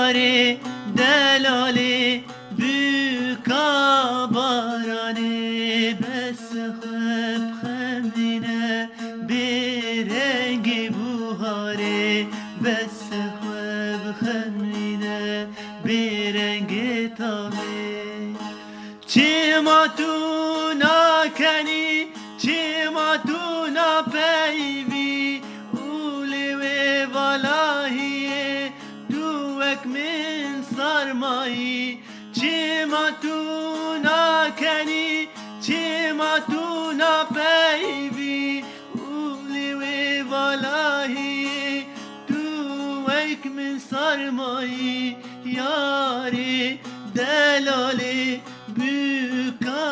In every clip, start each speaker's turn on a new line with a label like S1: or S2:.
S1: yari delali büka barani bes xeb xemdine bir rengi buhari bes xeb xemdine bir rengi tabi çimatuna keni çimatuna peyvi uli ve valahiye duek min sarmayı çimatuna keni çimatuna peyvi uli ve valahiye duek min sarmayı yari delali büka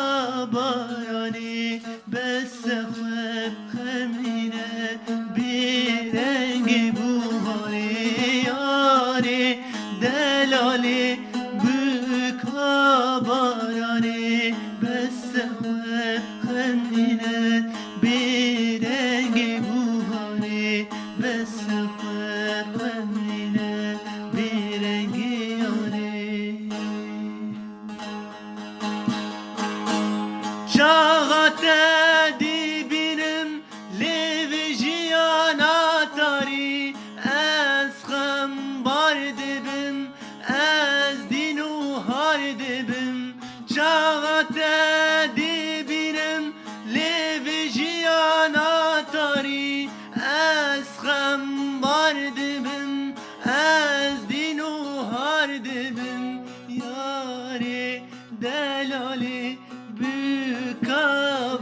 S1: barani besse xeb xemine bir rengi buhari yari delali büka barani besse xeb xemine bir rengi buhari besse xeb xemine bir rengi yari Çağate dibinim levjiyana tari ez xam bar dibim ez dinu har dibim Çağate dibinim levjiyana tari ez xam bar dibim ez dinu har dibim yari delali büka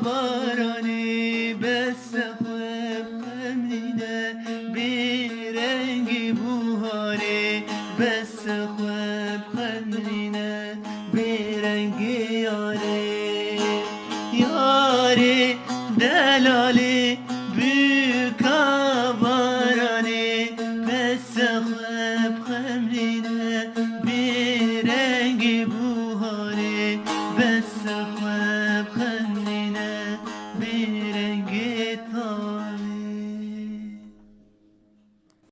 S1: barani besse xeb xemdine bir rengi buhari besse xeb xemdine bir rengi yari yari delali